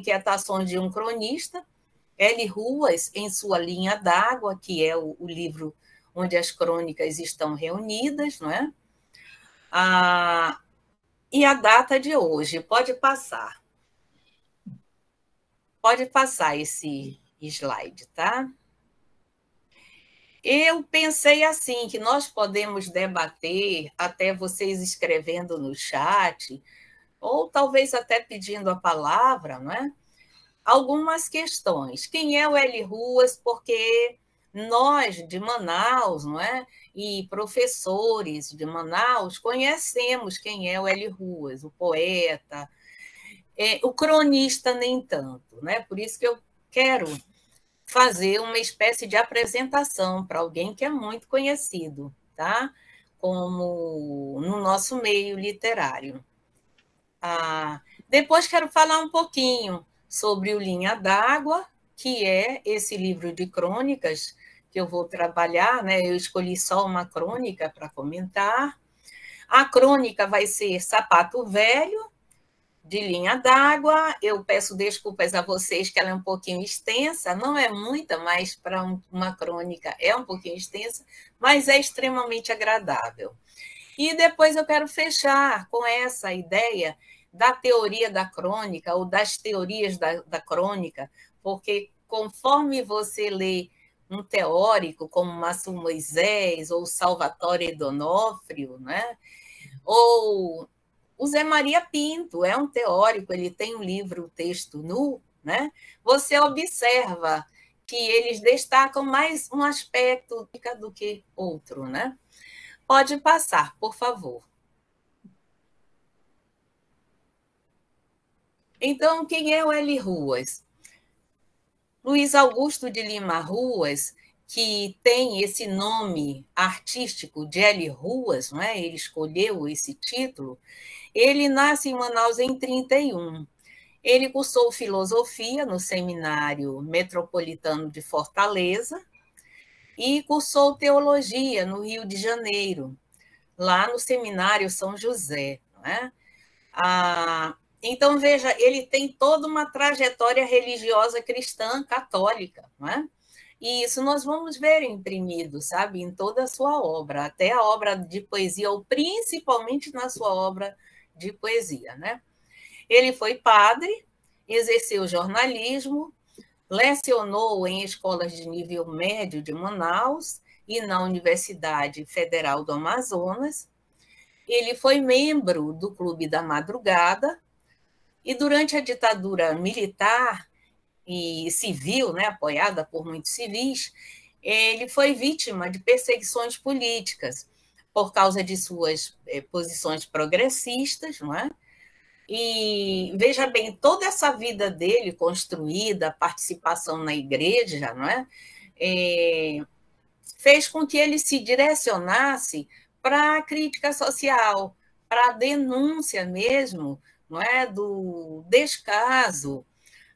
Inquietações de um Cronista, L. Ruas, em sua Linha d'Água, que é o livro onde as crônicas estão reunidas, não é? E a data de hoje, pode passar. Pode passar esse slide, tá? Eu pensei assim, que nós podemos debater, até vocês escrevendo no chat, ou talvez até pedindo a palavra, não é? Algumas questões. Quem é o L. Ruas? Porque nós, de Manaus, não é? E professores de Manaus, conhecemos quem é o L. Ruas, o poeta, o cronista nem tanto, né? Por isso que eu quero fazer uma espécie de apresentação para alguém que é muito conhecido, tá? Como no nosso meio literário. Depois quero falar um pouquinho sobre o Linha d'Água, que é esse livro de crônicas que eu vou trabalhar, né? Eu escolhi só uma crônica para comentar. A crônica vai ser Sapato Velho, de Linha d'Água. Eu peço desculpas a vocês que ela é um pouquinho extensa, não é muita, mas para uma crônica é um pouquinho extensa, mas é extremamente agradável. E depois eu quero fechar com essa ideia da teoria da crônica, ou das teorias da crônica, porque conforme você lê um teórico como Márcio Moisés ou Salvatore D'Onofrio, né? Ou o Zé Maria Pinto é um teórico, ele tem um livro, o Texto Nu, né? Você observa que eles destacam mais um aspecto do que outro, né? Pode passar, por favor. Então, quem é o L. Ruas? Luiz Augusto de Lima Ruas, que tem esse nome artístico de L. Ruas, não é? Ele escolheu esse título. Ele nasce em Manaus em 1931. Ele cursou filosofia no Seminário Metropolitano de Fortaleza e cursou teologia no Rio de Janeiro, lá no Seminário São José, não é? Então, veja, ele tem toda uma trajetória religiosa cristã católica, não é? E isso nós vamos ver imprimido, sabe, em toda a sua obra, até a obra de poesia, ou principalmente na sua obra de poesia, né? Ele foi padre, exerceu jornalismo, lecionou em escolas de nível médio de Manaus e na Universidade Federal do Amazonas. Ele foi membro do Clube da Madrugada e durante a ditadura militar e civil, né, apoiada por muitos civis, ele foi vítima de perseguições políticas por causa de suas posições progressistas, não é? E veja bem, toda essa vida dele construída, a participação na igreja, não é? Fez com que ele se direcionasse para a crítica social, para a denúncia mesmo, não é, do descaso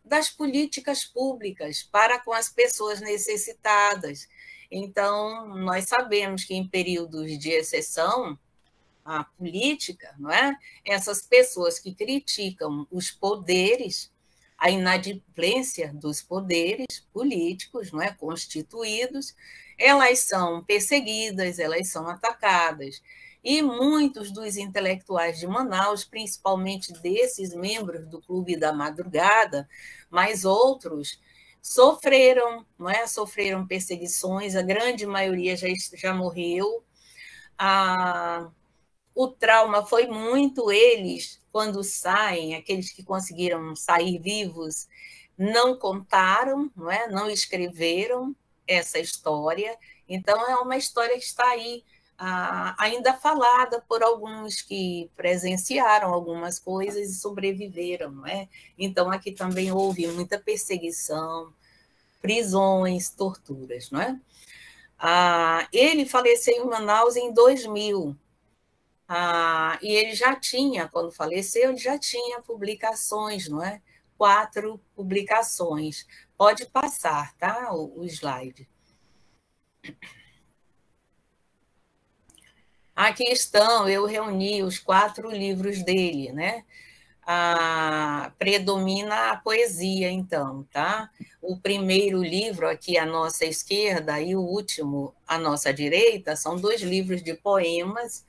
das políticas públicas para com as pessoas necessitadas. Então, nós sabemos que em períodos de exceção a política, não é? Essas pessoas que criticam os poderes, a inadimplência dos poderes políticos, não é, constituídos, elas são perseguidas, elas são atacadas. E muitos dos intelectuais de Manaus, principalmente desses membros do Clube da Madrugada, mas outros sofreram, não é? Sofreram perseguições, a grande maioria já morreu. O trauma foi muito eles, quando saem, aqueles que conseguiram sair vivos, não contaram, não é? Não escreveram essa história. Então, é uma história que está aí, ainda falada por alguns que presenciaram algumas coisas e sobreviveram, não é? Então, aqui também houve muita perseguição, prisões, torturas, não é? Ele faleceu em Manaus em 2000. E ele já tinha, quando faleceu, ele já tinha publicações, não é? 4 publicações. Pode passar, tá? O slide. Aqui estão, eu reuni os 4 livros dele, né? predomina a poesia, então, tá? O primeiro livro aqui à nossa esquerda e o último à nossa direita são 2 livros de poemas,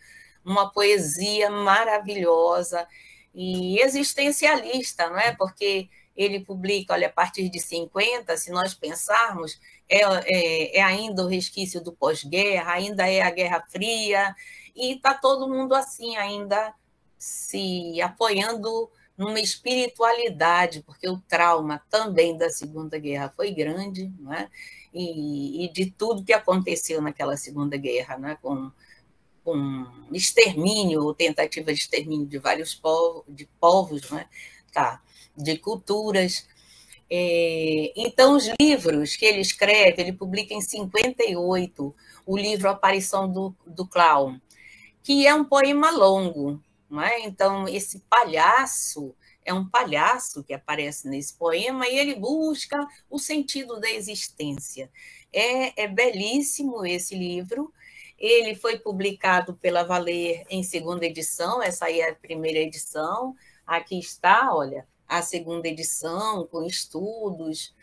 uma poesia maravilhosa e existencialista, não é? Porque ele publica, olha, a partir de 50, se nós pensarmos, é ainda o resquício do pós-guerra, ainda é a Guerra Fria, e está todo mundo assim, ainda se apoiando numa espiritualidade, porque o trauma também da Segunda Guerra foi grande, não é? E de tudo que aconteceu naquela Segunda Guerra, né? Com extermínio, ou tentativa de extermínio de vários povos, né? Tá, de culturas. Então, os livros que ele escreve, ele publica em 58, o livro Aparição do Clown, que é um poema longo, não é? Então, esse palhaço é um palhaço que aparece nesse poema e ele busca o sentido da existência. É belíssimo esse livro. Ele foi publicado pela Valer em 2ª edição, essa aí é a primeira edição. Aqui está, olha, a 2ª edição, com estudos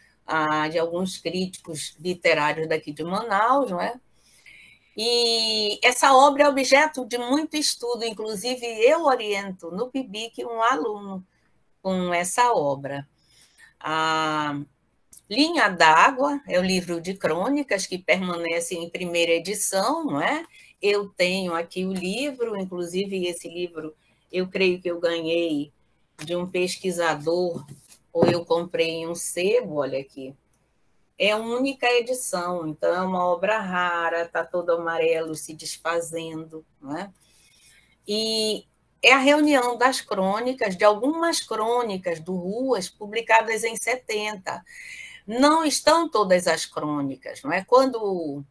de alguns críticos literários daqui de Manaus, não é? E essa obra é objeto de muito estudo, inclusive eu oriento no PIBIC um aluno com essa obra. A Linha d'Água é o livro de crônicas que permanece em primeira edição, não é? Eu tenho aqui o livro, inclusive esse livro eu creio que eu ganhei de um pesquisador, ou eu comprei em um sebo, olha aqui. É única edição, então é uma obra rara, está todo amarelo se desfazendo, não é? E é a reunião das crônicas, de algumas crônicas do Ruas, publicadas em 70. Não estão todas as crônicas, não é? Quando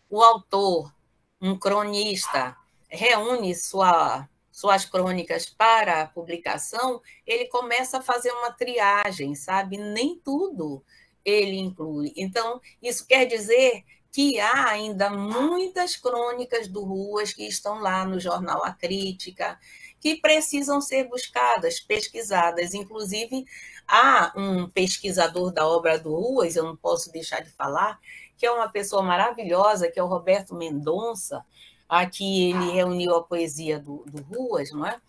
o autor, um cronista, reúne suas crônicas para a publicação, ele começa a fazer uma triagem, sabe? Nem tudo ele inclui. Então, isso quer dizer que há ainda muitas crônicas do Ruas que estão lá no jornal A Crítica, que precisam ser buscadas, pesquisadas. Inclusive, há um pesquisador da obra do Ruas, eu não posso deixar de falar, que é uma pessoa maravilhosa, que é o Roberto Mendonça. Aqui ele reuniu a poesia do Ruas, não é?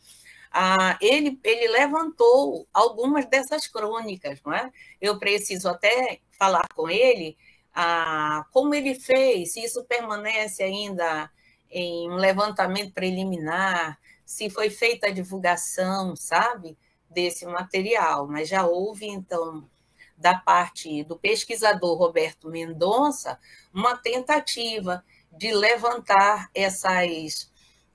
Ele levantou algumas dessas crônicas, não é? Eu preciso até falar com ele como ele fez, se isso permanece ainda em um levantamento preliminar, se foi feita a divulgação, sabe, desse material, mas já houve, então, da parte do pesquisador Roberto Mendonça, uma tentativa de levantar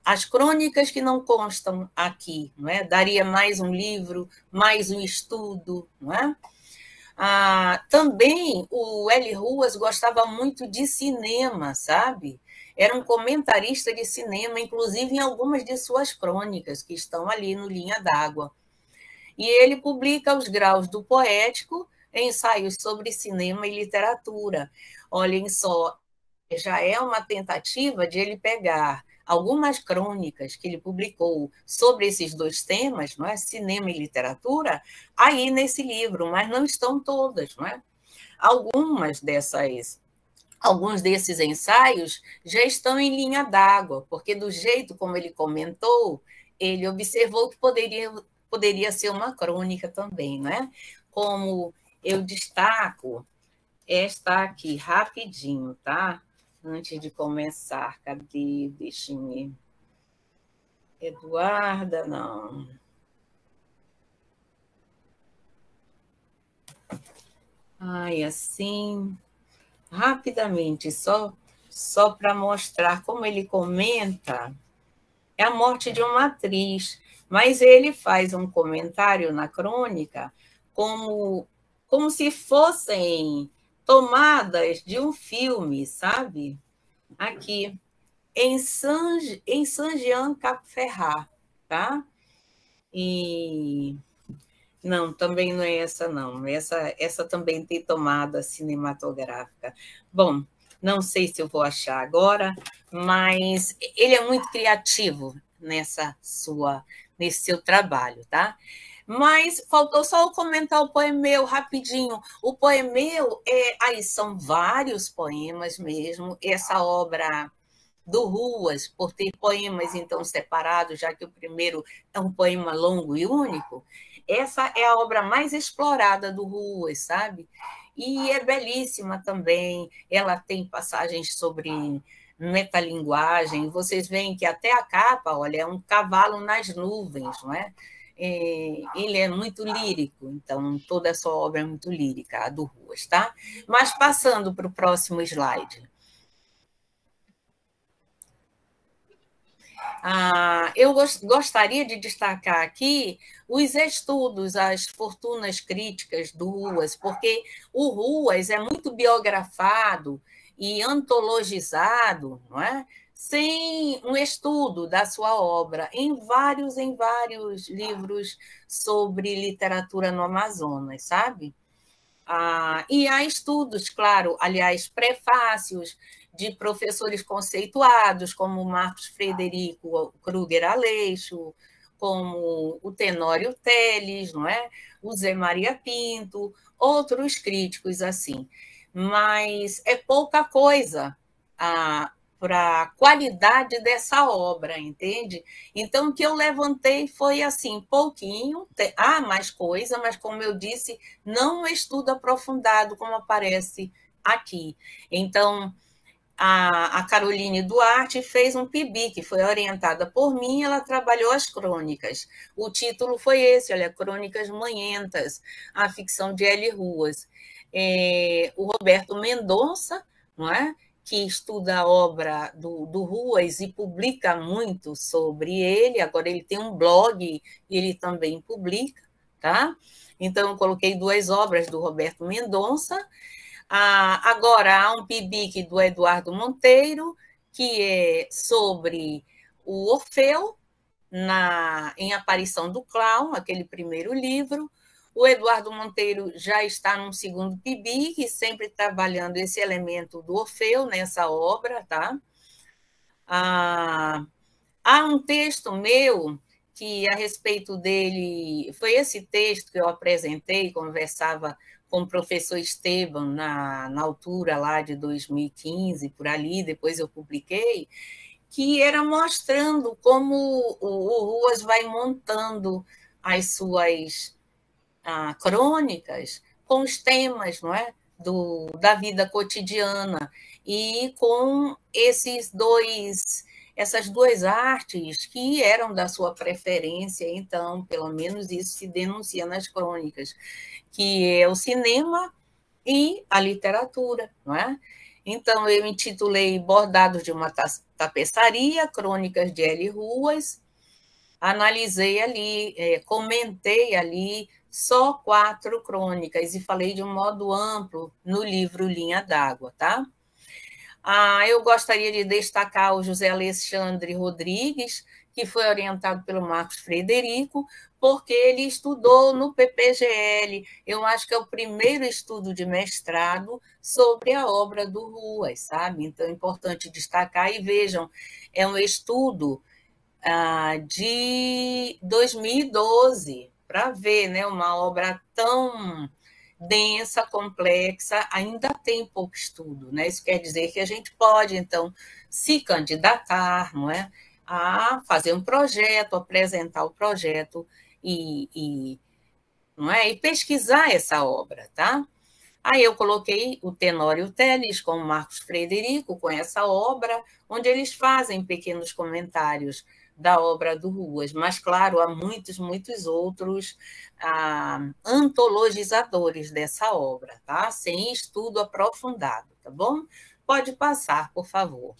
as crônicas que não constam aqui, não é? Daria mais um livro, mais um estudo, não é? Também o L. Ruas gostava muito de cinema, sabe? Era um comentarista de cinema, inclusive em algumas de suas crônicas, que estão ali no Linha d'Água. E ele publica Os Graus do Poético, ensaios sobre cinema e literatura. Olhem só, já é uma tentativa de ele pegar algumas crônicas que ele publicou sobre esses 2 temas, não é? Cinema e literatura, aí nesse livro, mas não estão todas, não é? Alguns desses ensaios já estão em Linha d'Água, porque do jeito como ele comentou, ele observou que poderia ser uma crônica também, não é? Como eu destaco esta aqui, rapidinho, tá? Antes de começar, cadê? Deixe-me. Eduarda, não. Assim, rapidamente, só para mostrar como ele comenta, é a morte de uma atriz, mas ele faz um comentário na crônica como se fossem tomadas de um filme, sabe? Aqui, em Saint-Jean-Cap-Ferrat, tá? E não, também não é essa, não. Essa também tem tomada cinematográfica. Bom, não sei se eu vou achar agora, mas ele é muito criativo nesse seu trabalho, tá? Mas faltou só eu comentar o poemeu rapidinho. O poemeu, aí são vários poemas mesmo. Essa obra do Ruas, por ter poemas então separados, já que o primeiro é um poema longo e único, essa é a obra mais explorada do Ruas, sabe? E é belíssima também. Ela tem passagens sobre metalinguagem. Vocês veem que até a capa, olha, é um cavalo nas nuvens, não é? Ele é muito lírico, então toda a sua obra é muito lírica, a do Ruas, tá? Mas passando para o próximo slide. Eu gostaria de destacar aqui os estudos, as fortunas críticas do Ruas, porque o Ruas é muito biografado e antologizado, não é? Sem um estudo da sua obra, em vários livros sobre literatura no Amazonas, sabe? E há estudos, claro, aliás, prefácios de professores conceituados, como Marcos Frederico Kruger Aleixo, como o Tenório Teles, não é? O Zé Maria Pinto, outros críticos assim. Mas é pouca coisa para a qualidade dessa obra, entende? Então, o que eu levantei foi assim, pouquinho, há mais coisa, mas como eu disse, não um estudo aprofundado como aparece aqui. Então, a Caroline Duarte fez um PIB, que foi orientada por mim, ela trabalhou as crônicas. O título foi esse, olha, Crônicas Manhentas, a ficção de L. Ruas. O Roberto Mendonça, não é? Que estuda a obra do Ruas e publica muito sobre ele, agora ele tem um blog e ele também publica, tá? Então, eu coloquei duas obras do Roberto Mendonça. Agora, há um PIBIC do Eduardo Monteiro, que é sobre o Orfeu, em Aparição do Clown, aquele primeiro livro. O Eduardo Monteiro já está num segundo PIBIC, sempre trabalhando esse elemento do Orfeu nessa obra, tá? Há um texto meu que, a respeito dele, foi esse texto que eu apresentei, conversava com o professor Esteban na altura lá de 2015, por ali, depois eu publiquei, que era mostrando como o Ruas vai montando as suas crônicas com os temas, não é? Da vida cotidiana e com essas duas artes que eram da sua preferência, então, pelo menos isso se denuncia nas crônicas, que é o cinema e a literatura, não é? Então, eu intitulei Bordados de uma Tapeçaria, Crônicas de L. Ruas, analisei ali, comentei ali só 4 crônicas e falei de um modo amplo no livro Linha d'Água, tá? Eu gostaria de destacar o José Alexandre Rodrigues, que foi orientado pelo Marcos Frederico, porque ele estudou no PPGL. Eu acho que é o primeiro estudo de mestrado sobre a obra do Ruas, sabe? Então, é importante destacar. E vejam, é um estudo de 2012, para ver, né, uma obra tão densa, complexa, ainda tem pouco estudo, né? Isso quer dizer que a gente pode, então, se candidatar, não é? A fazer um projeto, apresentar o projeto não é? E pesquisar essa obra, tá? Aí eu coloquei o Tenório Teles com o Marcos Frederico, com essa obra, onde eles fazem pequenos comentários da obra do Ruas, mas, claro, há muitos, muitos outros antologizadores dessa obra, tá? Sem estudo aprofundado, tá bom? Pode passar, por favor.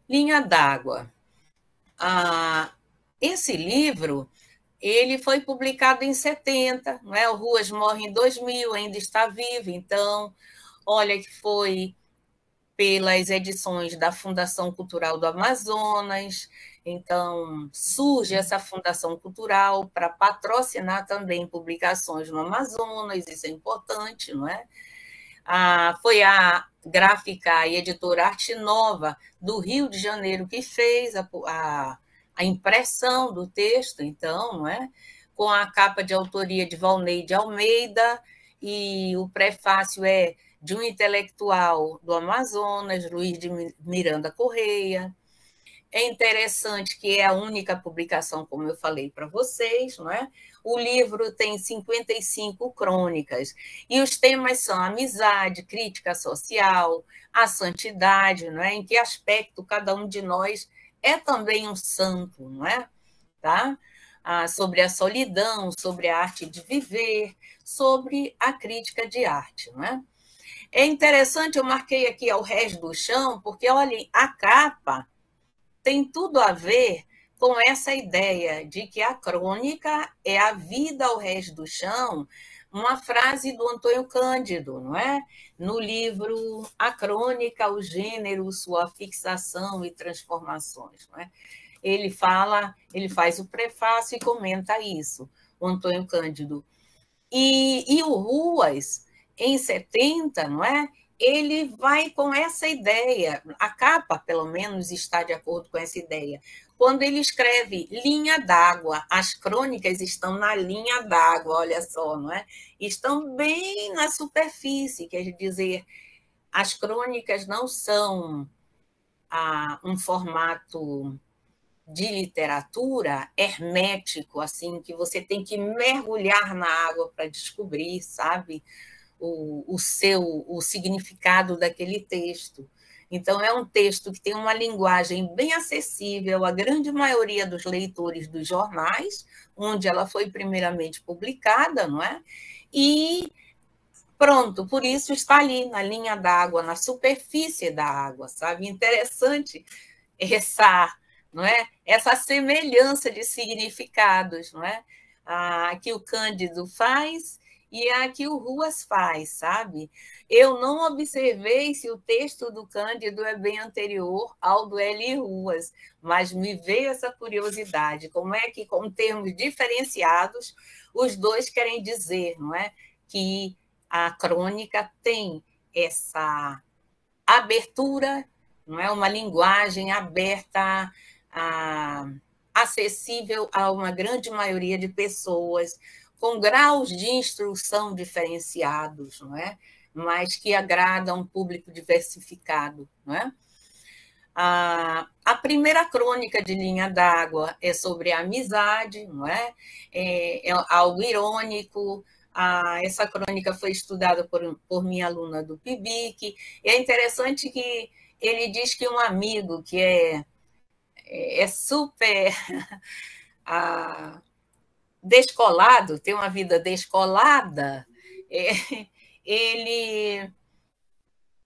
Linha d'Água. Esse livro ele foi publicado em 70, não é? O Ruas morre em 2000, ainda está vivo, então, olha que foi pelas edições da Fundação Cultural do Amazonas, então surge essa Fundação Cultural para patrocinar também publicações no Amazonas, isso é importante, não é? Foi a gráfica e editora Arte Nova do Rio de Janeiro que fez a a impressão do texto, então, não é? Com a capa de autoria de Valneide Almeida, e o prefácio é de um intelectual do Amazonas, Luiz de Miranda Correia. É interessante que é a única publicação, como eu falei para vocês, não é? O livro tem 55 crônicas, e os temas são amizade, crítica social, a santidade, não é? Em que aspecto cada um de nós é também um santo, não é? Tá? Sobre a solidão, sobre a arte de viver, sobre a crítica de arte, não é? É interessante, eu marquei aqui ao Rés do Chão, porque, olhem, a capa tem tudo a ver com essa ideia de que a crônica é a vida ao rés do chão, uma frase do Antônio Cândido, não é? No livro A Crônica, o Gênero, Sua Fixação e Transformações, não é? Ele faz o prefácio e comenta isso, o Antônio Cândido. E o Ruas, em 70, não é? Ele vai com essa ideia, a capa, pelo menos, está de acordo com essa ideia. Quando ele escreve linha d'água, as crônicas estão na linha d'água, olha só, não é? Estão bem na superfície, quer dizer, as crônicas não são um formato de literatura hermético, assim, que você tem que mergulhar na água para descobrir, sabe, o significado daquele texto. Então, é um texto que tem uma linguagem bem acessível à grande maioria dos leitores dos jornais, onde ela foi primeiramente publicada, não é? E pronto, por isso está ali na linha d'água, na superfície da água, sabe? Interessante não é? Essa semelhança de significados, não é? A que o Cândido faz e a que o Ruas faz, sabe? Eu não observei se o texto do Cândido é bem anterior ao do L. Ruas, mas me veio essa curiosidade, como é que, com termos diferenciados, os dois querem dizer, não é? Que a crônica tem essa abertura, não é? Uma linguagem aberta, acessível a uma grande maioria de pessoas, com graus de instrução diferenciados, não é? Mas que agrada a um público diversificado, não é? A primeira crônica de Linha d'Água é sobre a amizade, não é? É algo irônico. Essa crônica foi estudada por minha aluna do PIBIC, e é interessante que ele diz que um amigo que é super descolado, tem uma vida descolada, ele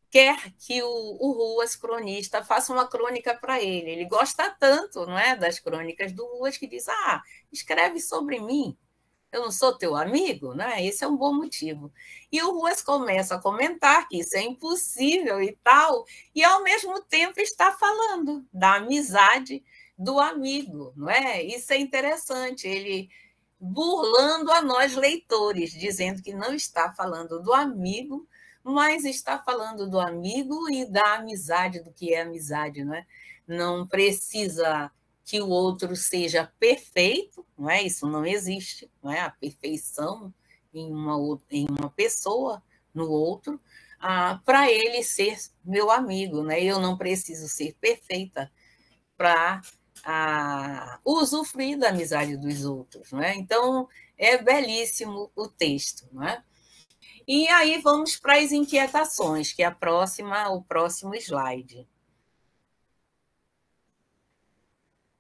quer que o Ruas, cronista, faça uma crônica para ele. Ele gosta tanto, não é, das crônicas do Ruas, que diz, escreve sobre mim, eu não sou teu amigo, né? Esse é um bom motivo. E o Ruas começa a comentar que isso é impossível e tal, e ao mesmo tempo está falando da amizade do amigo, não é? Isso é interessante, ele burlando a nós leitores, dizendo que não está falando do amigo, mas está falando do amigo e da amizade, do que é amizade, não é? Não precisa que o outro seja perfeito, não é? Isso não existe, não é? A perfeição em uma pessoa, no outro, para ele ser meu amigo, né? Eu não preciso ser perfeita para usufruir da amizade dos outros, não é? Então, é belíssimo o texto, não é? E aí vamos para as inquietações, que é o próximo slide.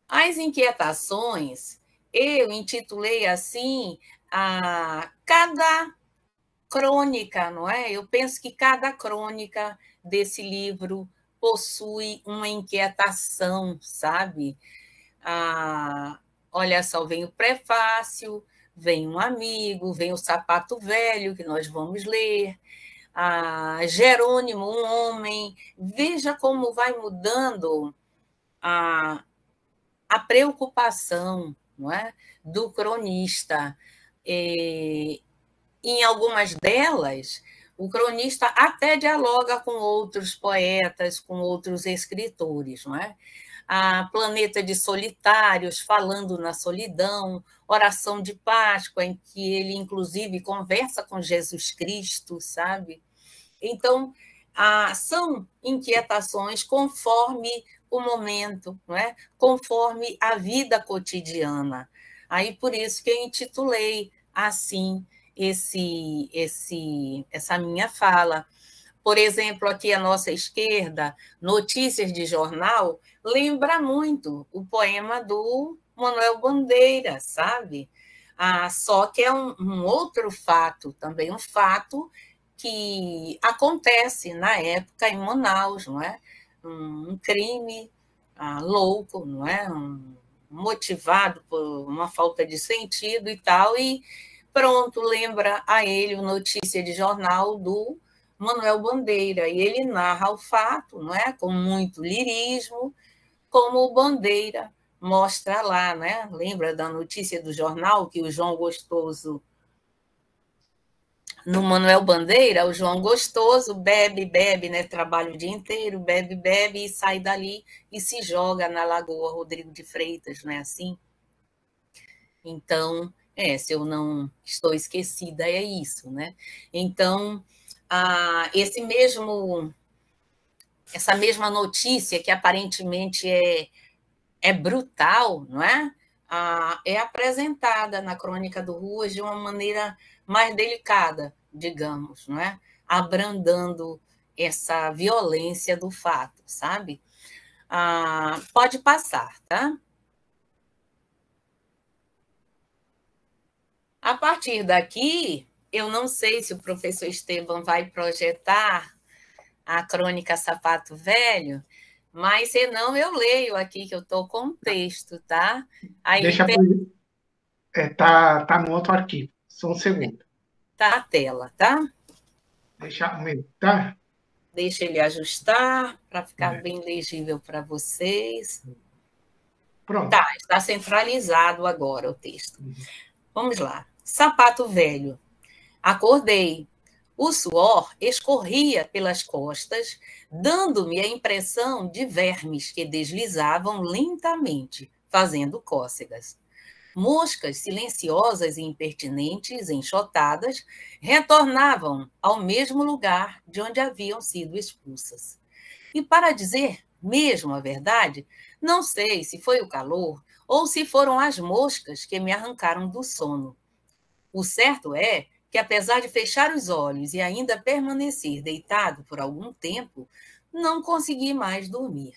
As inquietações, eu intitulei assim, cada crônica, não é? Eu penso que cada crônica desse livro possui uma inquietação, sabe? Olha só, vem o prefácio, vem um amigo, vem o sapato velho, que nós vamos ler, Jerônimo, um homem. Veja como vai mudando a preocupação, não é, do cronista. Em algumas delas, o cronista até dialoga com outros poetas, com outros escritores, não é? A Planeta de Solitários, Falando na Solidão, Oração de Páscoa, em que ele, inclusive, conversa com Jesus Cristo, sabe? Então, são inquietações conforme o momento, não é? Conforme a vida cotidiana. Aí, por isso que eu intitulei assim essa minha fala. Por exemplo, aqui à nossa esquerda, Notícias de Jornal, lembra muito o poema do Manuel Bandeira, sabe? Só que é um outro fato, também um fato que acontece na época em Manaus, não é? Um crime louco, não é? Motivado por uma falta de sentido e tal, e pronto, lembra a ele o Notícia de Jornal do Manuel Bandeira, e ele narra o fato, não é? Com muito lirismo, como o Bandeira mostra lá, né? Lembra da notícia do jornal que o João Gostoso, no Manuel Bandeira, o João Gostoso bebe, né? Trabalha o dia inteiro, bebe e sai dali e se joga na Lagoa Rodrigo de Freitas, não é assim? Então, se eu não estou esquecida, é isso, né? Então, essa mesma notícia que aparentemente é brutal, não é? É apresentada na Crônica do Ruas de uma maneira mais delicada, digamos, não é? Abrandando essa violência do fato, sabe? Pode passar, tá? A partir daqui, eu não sei se o professor Esteban vai projetar a Crônica Sapato Velho, mas senão eu leio aqui, que eu estou com o texto, tá? Aí Deixa por... tá no outro arquivo. Só um segundo. tá a tela, tá? Deixa aumentar. Deixa ele ajustar para ficar É. bem legível para vocês. Pronto. Tá, está centralizado agora o texto. Uhum. Vamos lá. Sapato velho. Acordei. O suor escorria pelas costas, dando-me a impressão de vermes que deslizavam lentamente, fazendo cócegas. Moscas silenciosas e impertinentes, enxotadas, retornavam ao mesmo lugar de onde haviam sido expulsas. E para dizer mesmo a verdade, não sei se foi o calor ou se foram as moscas que me arrancaram do sono. O certo é que, apesar de fechar os olhos e ainda permanecer deitado por algum tempo, não consegui mais dormir.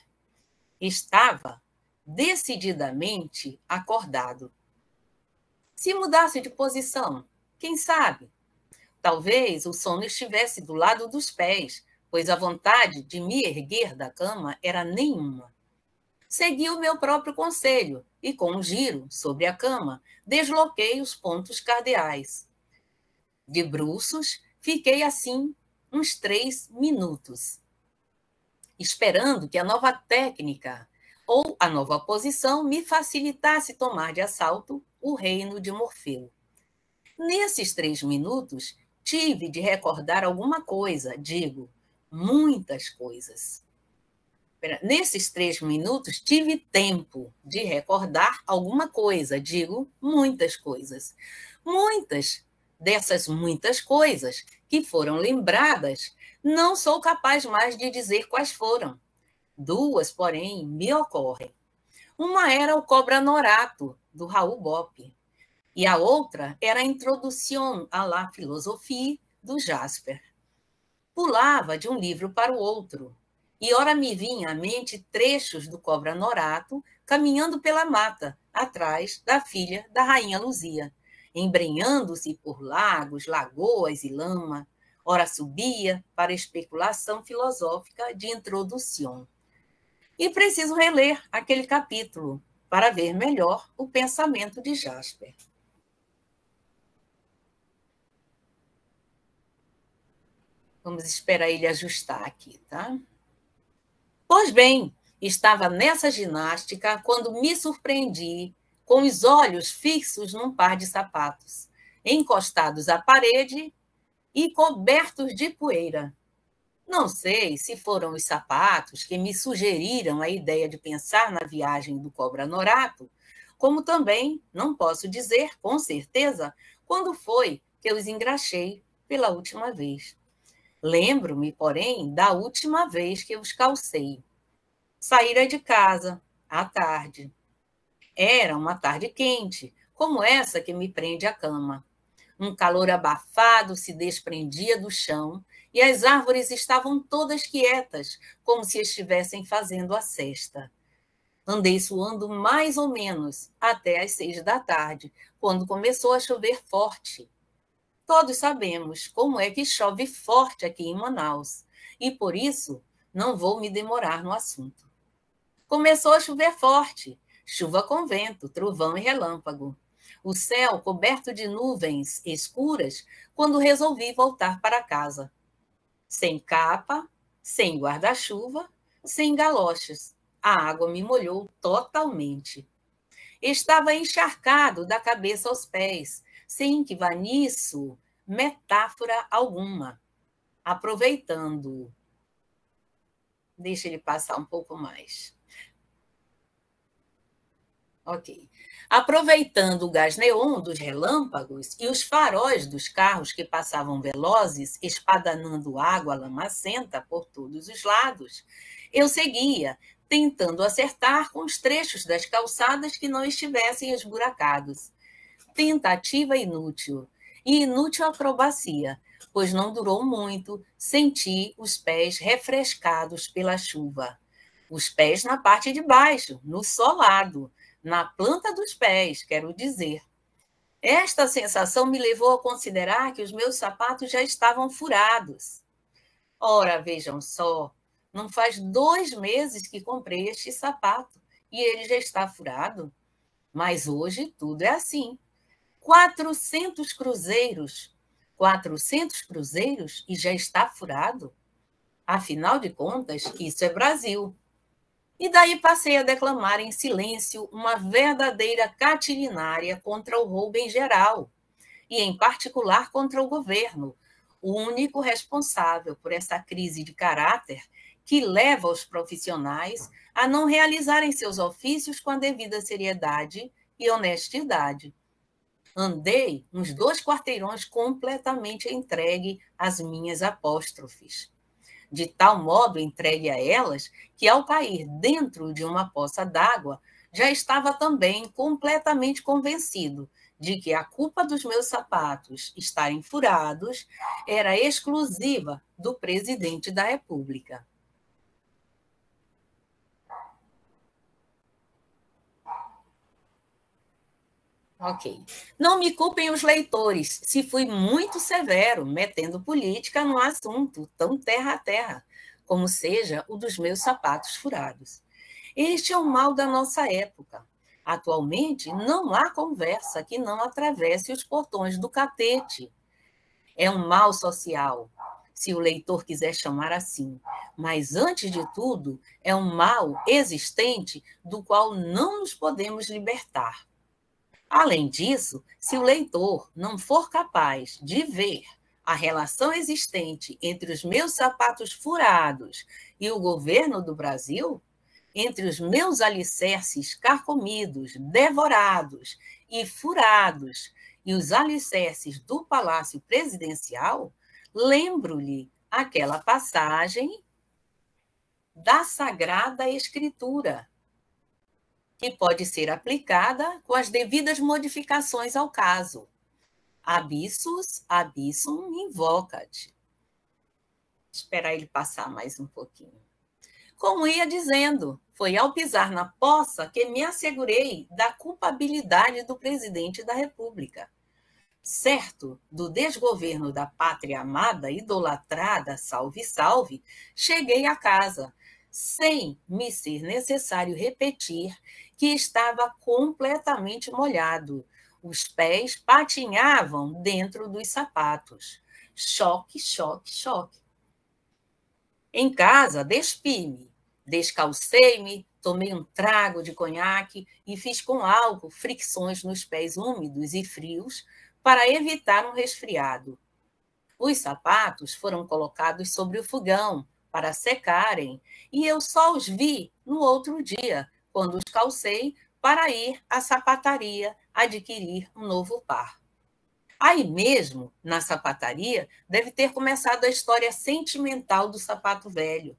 Estava decididamente acordado. Se mudasse de posição, quem sabe? Talvez o sono estivesse do lado dos pés, pois a vontade de me erguer da cama era nenhuma. Segui o meu próprio conselho e, com um giro sobre a cama, desloquei os pontos cardeais. De bruços, fiquei assim uns 3 minutos, esperando que a nova técnica ou a nova posição me facilitasse tomar de assalto o reino de Morfeu. Nesses 3 minutos, tive de recordar alguma coisa, digo, muitas coisas. Nesses 3 minutos, tive tempo de recordar alguma coisa, digo, muitas coisas. Muitas dessas muitas coisas que foram lembradas, não sou capaz mais de dizer quais foram. 2, porém, me ocorrem. Uma era o Cobra Norato, do Raul Bopp, e a outra era a Introdução à la Philosophie, do Jasper. Pulava de um livro para o outro, e ora me vinha à mente trechos do Cobra Norato caminhando pela mata, atrás da filha da rainha Luzia, embrenhando-se por lagos, lagoas e lama, ora subia para especulação filosófica de introdução. E preciso reler aquele capítulo para ver melhor o pensamento de Jasper. Vamos esperar ele ajustar aqui, tá? Pois bem, estava nessa ginástica quando me surpreendi com os olhos fixos num par de sapatos, encostados à parede, e cobertos de poeira. Não sei se foram os sapatos que me sugeriram a ideia de pensar na viagem do Cobra Norato, como também não posso dizer com certeza quando foi que eu os engraxei pela última vez. Lembro-me, porém, da última vez que os calcei. Saíra de casa, à tarde. Era uma tarde quente, como essa que me prende à cama. Um calor abafado se desprendia do chão e as árvores estavam todas quietas, como se estivessem fazendo a sesta. Andei suando mais ou menos até às 6 da tarde, quando começou a chover forte. Todos sabemos como é que chove forte aqui em Manaus, e por isso não vou me demorar no assunto. Começou a chover forte, chuva com vento, trovão e relâmpago. O céu coberto de nuvens escuras quando resolvi voltar para casa. Sem capa, sem guarda-chuva, sem galochas. A água me molhou totalmente. Estava encharcado da cabeça aos pés, sem que vá nisso metáfora alguma. Aproveitando. Deixa ele passar um pouco mais. Ok. Aproveitando o gás neon dos relâmpagos e os faróis dos carros que passavam velozes, espadanando água lamacenta por todos os lados, eu seguia, tentando acertar com os trechos das calçadas que não estivessem esburacados. Tentativa inútil. E inútil acrobacia, pois não durou muito, senti os pés refrescados pela chuva. Os pés na parte de baixo, no solado, na planta dos pés, quero dizer. Esta sensação me levou a considerar que os meus sapatos já estavam furados. Ora, vejam só, não faz 2 meses que comprei este sapato e ele já está furado. Mas hoje tudo é assim. 400 cruzeiros. 400 cruzeiros e já está furado? Afinal de contas, isso é Brasil. E daí passei a declamar em silêncio uma verdadeira catilinária contra o roubo em geral, e em particular contra o governo, o único responsável por essa crise de caráter que leva os profissionais a não realizarem seus ofícios com a devida seriedade e honestidade. Andei uns 2 quarteirões completamente entregue às minhas apóstrofes. De tal modo entregue a elas que, ao cair dentro de uma poça d'água, já estava também completamente convencido de que a culpa dos meus sapatos estarem furados era exclusiva do presidente da República. Ok. Não me culpem os leitores se fui muito severo, metendo política no assunto tão terra a terra, como seja o dos meus sapatos furados. Este é o mal da nossa época. Atualmente, não há conversa que não atravesse os portões do catete. É um mal social, se o leitor quiser chamar assim, mas, antes de tudo, é um mal existente do qual não nos podemos libertar. Além disso, se o leitor não for capaz de ver a relação existente entre os meus sapatos furados e o governo do Brasil, entre os meus alicerces carcomidos, devorados e furados e os alicerces do Palácio Presidencial, lembro-lhe aquela passagem da Sagrada Escritura, que pode ser aplicada com as devidas modificações ao caso. Abissus, abissum invocat. Esperar ele passar mais um pouquinho. Como ia dizendo, foi ao pisar na poça que me assegurei da culpabilidade do presidente da República. Certo do desgoverno da pátria amada, idolatrada, salve, salve, cheguei a casa, sem me ser necessário repetir que estava completamente molhado. Os pés patinhavam dentro dos sapatos. Choque, choque, choque. Em casa, despi-me, descalcei-me, tomei um trago de conhaque e fiz com álcool fricções nos pés úmidos e frios para evitar um resfriado. Os sapatos foram colocados sobre o fogão para secarem, e eu só os vi no outro dia, quando os calcei para ir à sapataria adquirir um novo par. Aí mesmo, na sapataria, deve ter começado a história sentimental do sapato velho.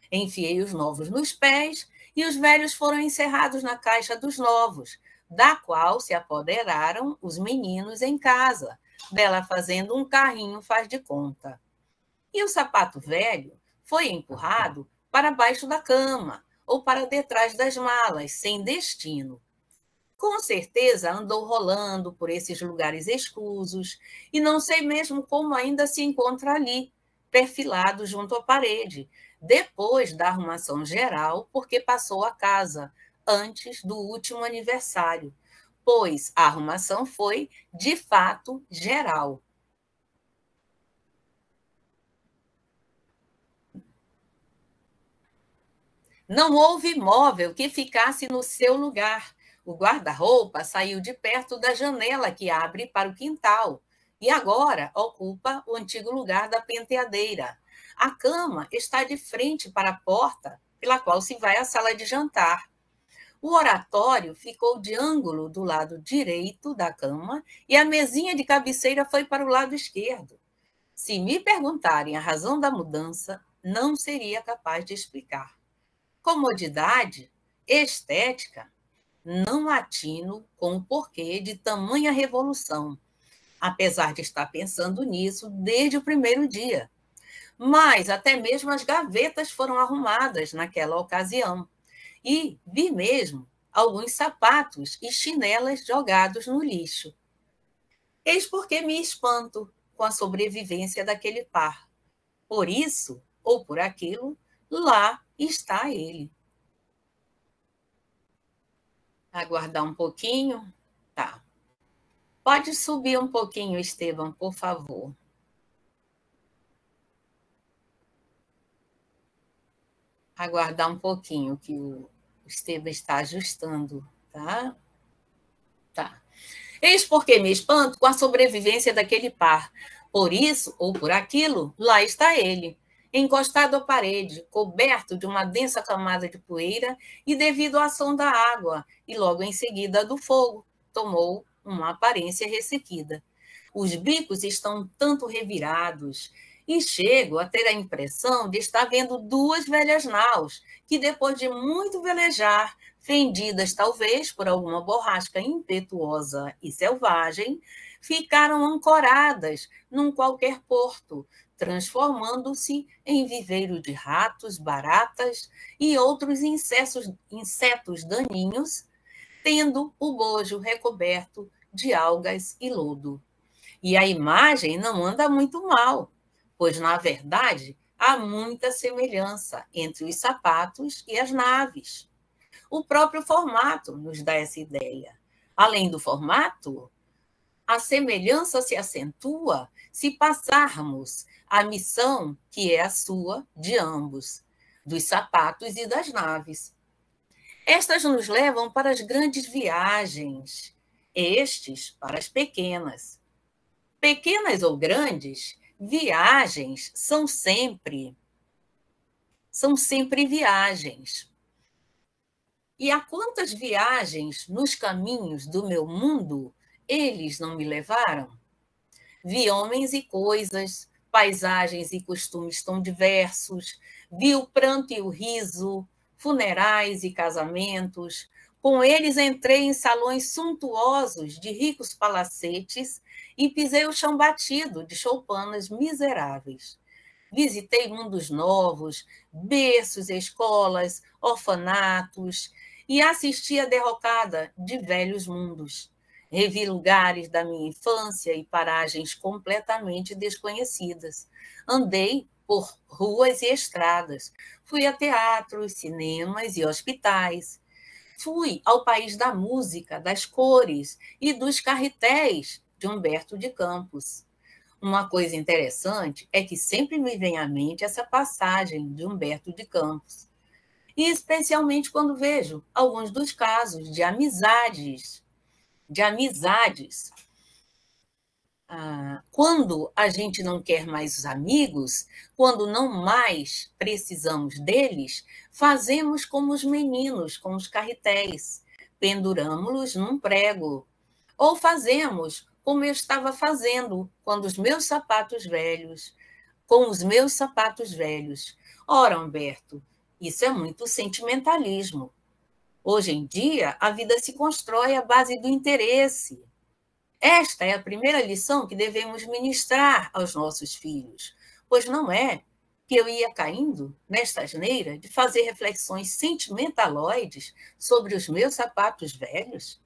Enfiei os novos nos pés e os velhos foram encerrados na caixa dos novos, da qual se apoderaram os meninos em casa, dela fazendo um carrinho faz de conta. E o sapato velho foi empurrado para baixo da cama ou para detrás das malas, sem destino. Com certeza andou rolando por esses lugares escusos e não sei mesmo como ainda se encontra ali, perfilado junto à parede, depois da arrumação geral, porque passou a casa antes do último aniversário, pois a arrumação foi, de fato, geral. Não houve móvel que ficasse no seu lugar. O guarda-roupa saiu de perto da janela que abre para o quintal e agora ocupa o antigo lugar da penteadeira. A cama está de frente para a porta pela qual se vai à sala de jantar. O oratório ficou de ângulo do lado direito da cama e a mesinha de cabeceira foi para o lado esquerdo. Se me perguntarem a razão da mudança, não seria capaz de explicar. Comodidade, estética, não atino com o porquê de tamanha revolução, apesar de estar pensando nisso desde o primeiro dia. Mas até mesmo as gavetas foram arrumadas naquela ocasião. E vi mesmo alguns sapatos e chinelas jogados no lixo. Eis porque me espanto com a sobrevivência daquele par. Por isso, ou por aquilo, lá está ele. Aguardar um pouquinho? Tá. Pode subir um pouquinho, Esteban, por favor. Aguardar um pouquinho, que o Esteban está ajustando, tá? Tá. Eis porque me espanto com a sobrevivência daquele par. Por isso, ou por aquilo, lá está ele, encostado à parede, coberto de uma densa camada de poeira e devido à ação da água, e logo em seguida do fogo, tomou uma aparência ressequida. Os bicos estão tanto revirados, e chego a ter a impressão de estar vendo duas velhas naus, que depois de muito velejar, fendidas talvez por alguma borrasca impetuosa e selvagem, ficaram ancoradas num qualquer porto, transformando-se em viveiro de ratos, baratas e outros insetos daninhos, tendo o bojo recoberto de algas e lodo. E a imagem não anda muito mal, pois, na verdade, há muita semelhança entre os sapatos e as naves. O próprio formato nos dá essa ideia. Além do formato, a semelhança se acentua se passarmos a missão que é a sua de ambos, dos sapatos e das naves. Estas nos levam para as grandes viagens, estes para as pequenas. Pequenas ou grandes, viagens são sempre viagens. E a quantas viagens nos caminhos do meu mundo eles não me levaram? Vi homens e coisas, paisagens e costumes tão diversos, vi o pranto e o riso, funerais e casamentos. Com eles entrei em salões suntuosos de ricos palacetes e pisei o chão batido de choupanas miseráveis. Visitei mundos novos, berços, escolas, orfanatos e assisti à derrocada de velhos mundos. Revi lugares da minha infância e paragens completamente desconhecidas. Andei por ruas e estradas. Fui a teatros, cinemas e hospitais. Fui ao país da música, das cores e dos carretéis de Humberto de Campos. Uma coisa interessante é que sempre me vem à mente essa passagem de Humberto de Campos, e especialmente quando vejo alguns dos casos de amizades quando a gente não quer mais os amigos, quando não mais precisamos deles, fazemos como os meninos, com os carretéis, penduramos-los num prego. Ou fazemos como eu estava fazendo com os meus sapatos velhos. Ora, Humberto, isso é muito sentimentalismo. Hoje em dia, a vida se constrói à base do interesse. Esta é a primeira lição que devemos ministrar aos nossos filhos, pois não é que eu ia caindo nesta asneira de fazer reflexões sentimentaloides sobre os meus sapatos velhos?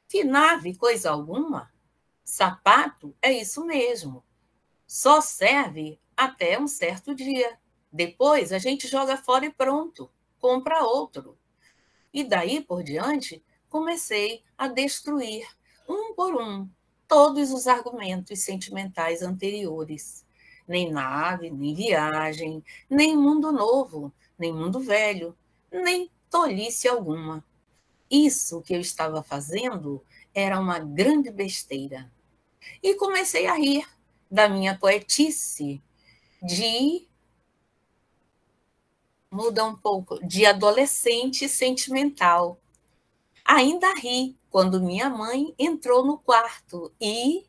Que nave, coisa alguma. Sapato é isso mesmo. Só serve até um certo dia. Depois a gente joga fora e pronto, compra outro. E daí por diante, comecei a destruir, um por um, todos os argumentos sentimentais anteriores. Nem nave, nem viagem, nem mundo novo, nem mundo velho, nem tolice alguma. Isso que eu estava fazendo era uma grande besteira. E comecei a rir da minha poetice de muda um pouco, de adolescente sentimental. Ainda ri quando minha mãe entrou no quarto e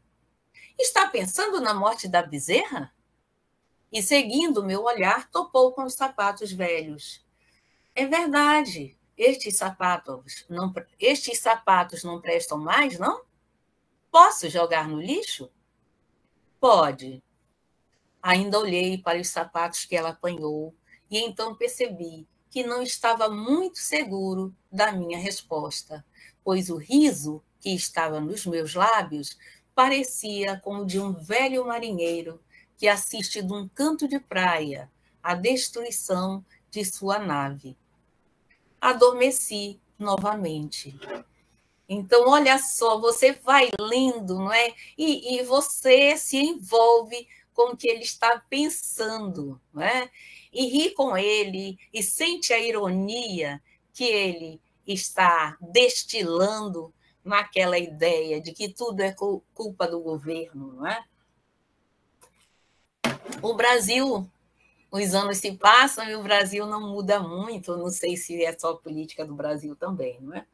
está pensando na morte da bezerra? E seguindo meu olhar, topou com os sapatos velhos. É verdade, estes sapatos não prestam mais, não? Posso jogar no lixo? Pode. Ainda olhei para os sapatos que ela apanhou e então percebi que não estava muito seguro da minha resposta, pois o riso que estava nos meus lábios parecia como o de um velho marinheiro que assiste de um canto de praia à destruição de sua nave. Adormeci novamente. Então, olha só, você vai lendo, não é? E você se envolve com o que ele está pensando, não é? E ri com ele, e sente a ironia que ele está destilando naquela ideia de que tudo é culpa do governo, não é? O Brasil, os anos se passam e o Brasil não muda muito, não sei se é só a política do Brasil também, não é?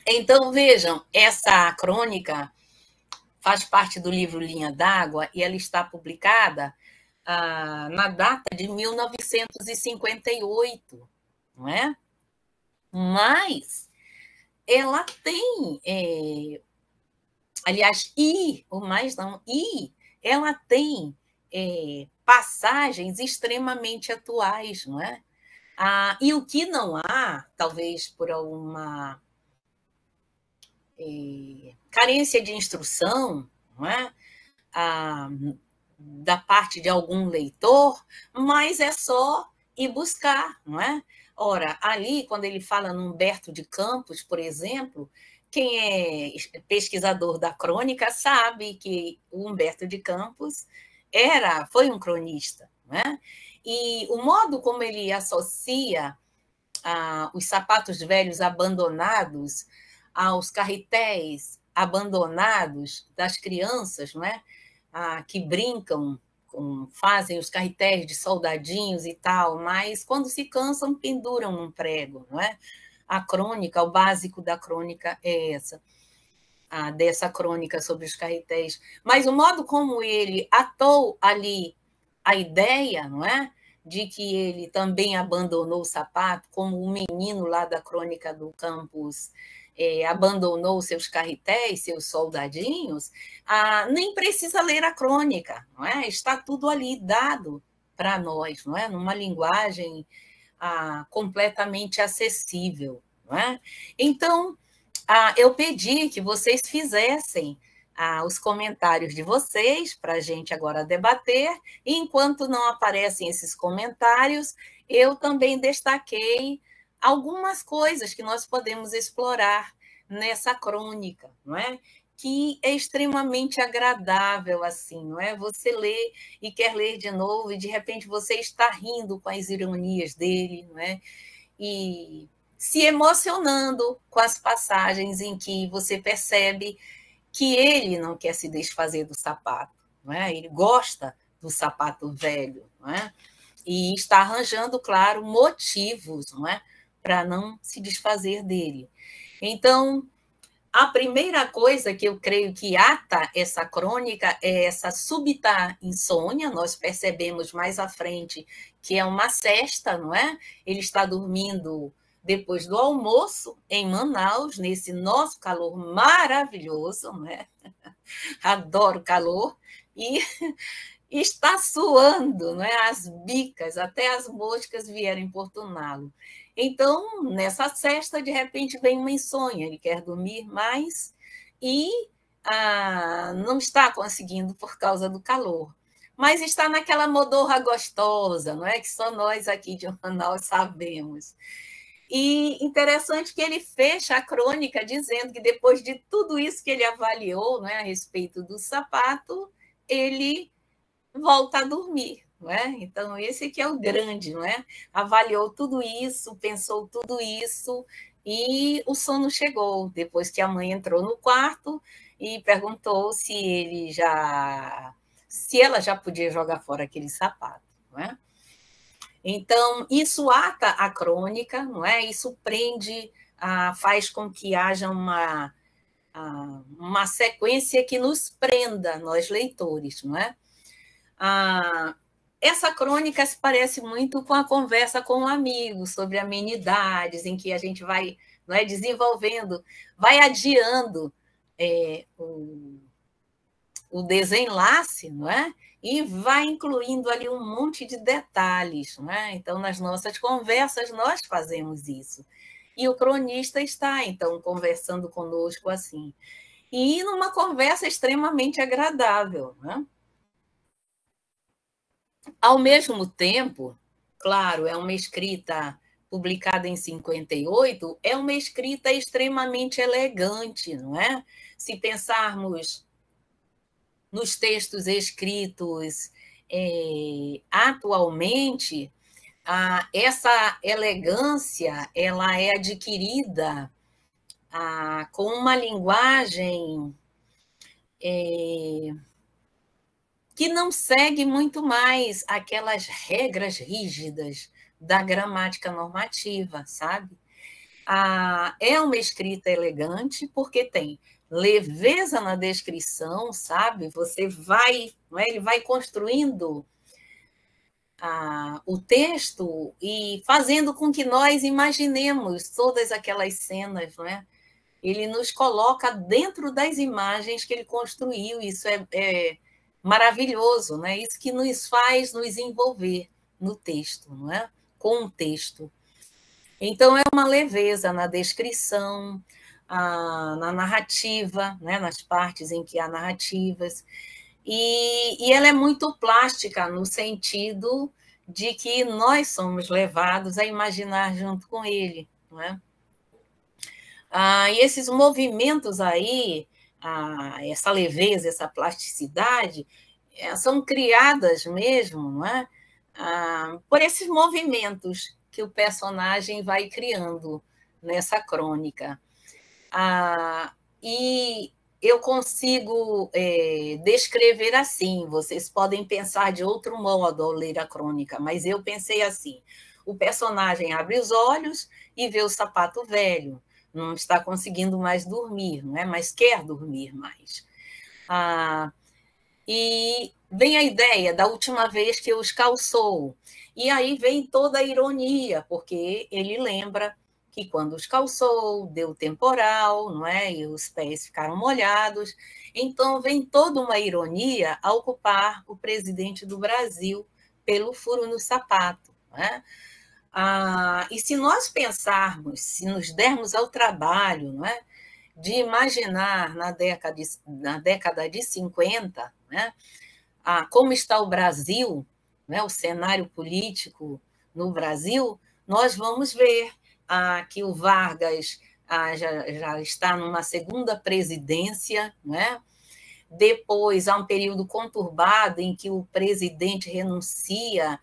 Então, vejam, essa crônica faz parte do livro Linha d'Água e ela está publicada na data de 1958, não é? Mas ela tem, aliás, ela tem passagens extremamente atuais, não é? E o que não há, talvez por alguma carência de instrução, não é? Da parte de algum leitor, mas é só ir buscar, não é? Ora, ali, quando ele fala no Humberto de Campos, por exemplo, quem é pesquisador da crônica sabe que o Humberto de Campos foi um cronista, não é? E o modo como ele associa os sapatos velhos abandonados aos carretéis abandonados das crianças, não é? Que brincam, fazem os carretéis de soldadinhos e tal, mas quando se cansam, penduram num prego, não é? A crônica, o básico da crônica é dessa crônica sobre os carretéis. Mas o modo como ele atou ali a ideia, não é? De que ele também abandonou o sapato, como o menino lá da crônica do Campos abandonou seus carretéis, seus soldadinhos, nem precisa ler a crônica, não é? Está tudo ali dado para nós, não é? Numa linguagem completamente acessível, não é? Então, eu pedi que vocês fizessem os comentários de vocês para a gente agora debater, e enquanto não aparecem esses comentários, eu também destaquei algumas coisas que nós podemos explorar nessa crônica, não é? Que é extremamente agradável, assim, não é? Você lê e quer ler de novo, e de repente você está rindo com as ironias dele, não é? E se emocionando com as passagens em que você percebe que ele não quer se desfazer do sapato, não é? Ele gosta do sapato velho, não é? E está arranjando, claro, motivos, não é, para não se desfazer dele. Então, a primeira coisa que eu creio que ata essa crônica é essa súbita insônia. Nós percebemos mais à frente que é uma sesta, não é? Ele está dormindo depois do almoço em Manaus, nesse nosso calor maravilhoso, não é? Adoro calor. E está suando, não é? As bicas, até as moscas vieram importuná-lo. Então, nessa sesta, de repente, vem uma insônia, ele quer dormir mais e não está conseguindo por causa do calor. Mas está naquela modorra gostosa, não é? Que só nós aqui de Manaus sabemos. E interessante que ele fecha a crônica dizendo que depois de tudo isso que ele avaliou, né, a respeito do sapato, ele volta a dormir, não é? Então, esse que é o grande, não é? Avaliou tudo isso, pensou tudo isso, e o sono chegou, depois que a mãe entrou no quarto e perguntou se ela já podia jogar fora aquele sapato, não é? Então, isso ata a crônica, não é? Isso prende, faz com que haja uma sequência que nos prenda, nós leitores, não é? Essa crônica se parece muito com a conversa com um amigo sobre amenidades, em que a gente vai, não é, desenvolvendo, vai adiando o desenlace, não é? E vai incluindo ali um monte de detalhes, não é? Então, nas nossas conversas, nós fazemos isso. E o cronista está, então, conversando conosco assim. E numa conversa extremamente agradável, né? Ao mesmo tempo, claro, é uma escrita publicada em 58, é uma escrita extremamente elegante, não é? Se pensarmos nos textos escritos atualmente, essa elegância ela é adquirida com uma linguagem que não segue muito mais aquelas regras rígidas da gramática normativa, sabe? É uma escrita elegante porque tem leveza na descrição, sabe? Você vai, não é? Ele vai construindo o texto e fazendo com que nós imaginemos todas aquelas cenas, não é? Ele nos coloca dentro das imagens que ele construiu, isso é maravilhoso, né? Isso que nos faz nos envolver no texto, não é? Com o texto. Então, é uma leveza na descrição, na narrativa, né? Nas partes em que há narrativas, e ela é muito plástica no sentido de que nós somos levados a imaginar junto com ele, não é? E esses movimentos aí, essa leveza, essa plasticidade, são criadas mesmo, não é? Por esses movimentos que o personagem vai criando nessa crônica. E eu consigo descrever assim, vocês podem pensar de outro modo ao ler a crônica, mas eu pensei assim, o personagem abre os olhos e vê o sapato velho, não está conseguindo mais dormir, não é? Mas quer dormir mais. E vem a ideia da última vez que os calçou, e aí vem toda a ironia, porque ele lembra que quando os calçou, deu temporal, não é? E os pés ficaram molhados. Então, vem toda uma ironia a ocupar o presidente do Brasil pelo furo no sapato, não é? E se nós pensarmos, se nos dermos ao trabalho, não é? De imaginar na década de 50, né? Como está o Brasil, né? O cenário político no Brasil, nós vamos ver que o Vargas já está numa segunda presidência, né? Depois há um período conturbado em que o presidente renuncia,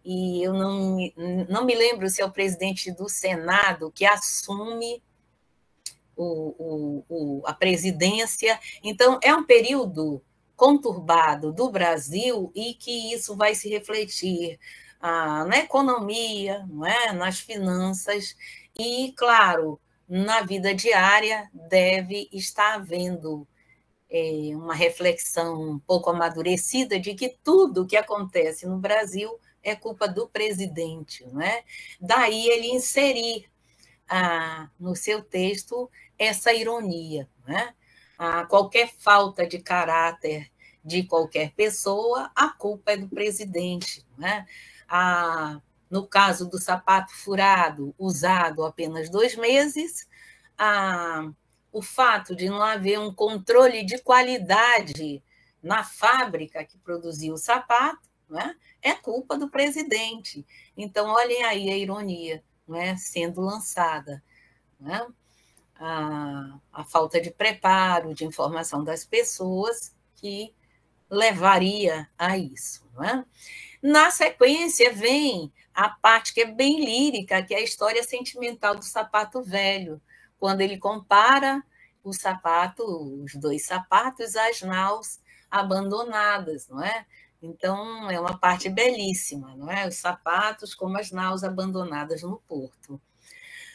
e eu não me lembro se é o presidente do Senado que assume a presidência. Então, é um período conturbado do Brasil e que isso vai se refletir na economia, não é? Nas finanças e, claro, na vida diária deve estar havendo uma reflexão um pouco amadurecida de que tudo que acontece no Brasil é culpa do presidente, não é? Daí ele inserir no seu texto essa ironia, né? Qualquer falta de caráter de qualquer pessoa, a culpa é do presidente, né? No caso do sapato furado, usado apenas 2 meses, o fato de não haver um controle de qualidade na fábrica que produziu o sapato, né? É culpa do presidente. Então, olhem aí a ironia, né, sendo lançada, né? A falta de preparo, de informação das pessoas que levaria a isso. Né? Na sequência, vem a parte que é bem lírica, que é a história sentimental do sapato velho, quando ele compara os 2 sapatos às naus abandonadas, não é? Então, é uma parte belíssima, não é? Os sapatos como as naus abandonadas no porto.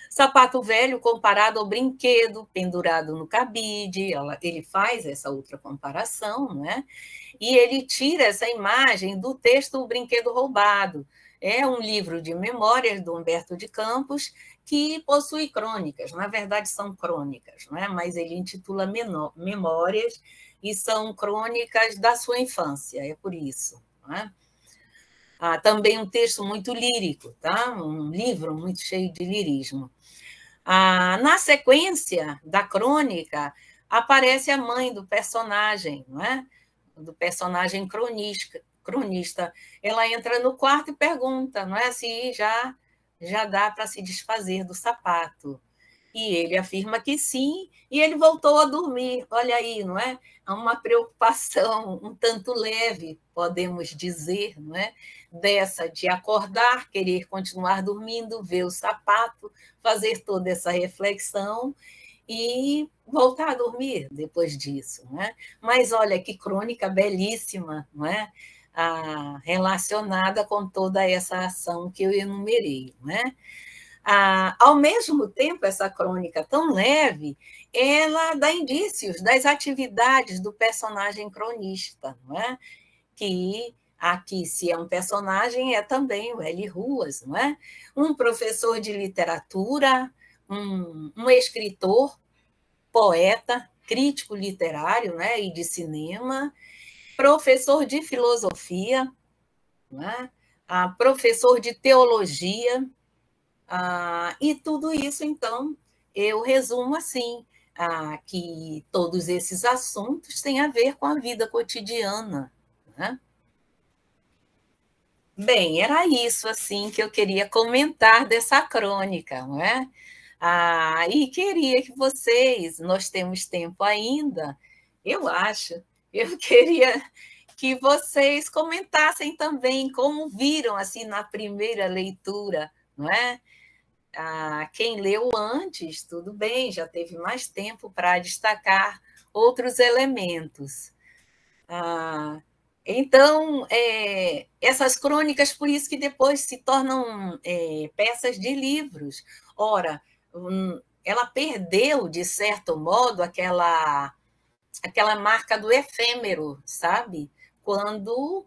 Sapato velho comparado ao brinquedo pendurado no cabide, ele faz essa outra comparação, né? E ele tira essa imagem do texto O Brinquedo Roubado. É um livro de memórias do Humberto de Campos que possui crônicas, na verdade são crônicas, né? Mas ele intitula Memórias e são crônicas da sua infância, é por isso, né? Também um texto muito lírico, tá? Um livro muito cheio de lirismo. Na sequência da crônica, aparece a mãe do personagem, não é? Do personagem cronista. Ela entra no quarto e pergunta, não é, se já dá para se desfazer do sapato. E ele afirma que sim, e ele voltou a dormir. Olha aí, não é? Há uma preocupação um tanto leve, podemos dizer, não é? Dessa de acordar, querer continuar dormindo, ver o sapato, fazer toda essa reflexão e voltar a dormir depois disso, não é? Mas olha que crônica belíssima, não é? Relacionada com toda essa ação que eu enumerei, não é? Ao mesmo tempo, essa crônica tão leve, ela dá indícios das atividades do personagem cronista, não é? Que aqui, se é um personagem, é também o L. Ruas, não é? Um professor de literatura, um escritor, poeta, crítico literário, né? E de cinema, professor de filosofia, não é? Professor de teologia, e tudo isso, então, eu resumo assim, que todos esses assuntos têm a ver com a vida cotidiana, né? Bem, era isso assim que eu queria comentar dessa crônica, não é? E queria que nós temos tempo ainda, eu acho, eu queria que vocês comentassem também como viram assim na primeira leitura, não é? Quem leu antes, tudo bem, já teve mais tempo para destacar outros elementos. Então, essas crônicas, por isso que depois se tornam peças de livros. Ora, ela perdeu, de certo modo, aquela marca do efêmero, sabe? Quando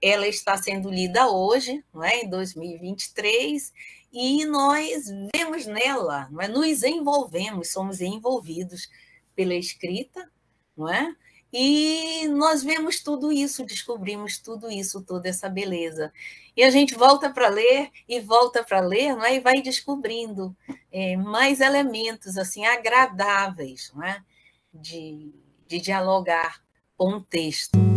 ela está sendo lida hoje, não é? Em 2023, e nós vemos nela, não é? Nos envolvemos, somos envolvidos pela escrita, não é? E nós vemos tudo isso, descobrimos tudo isso, toda essa beleza. E a gente volta para ler e volta para ler, não é? E vai descobrindo mais elementos assim agradáveis, não é? De dialogar com o texto.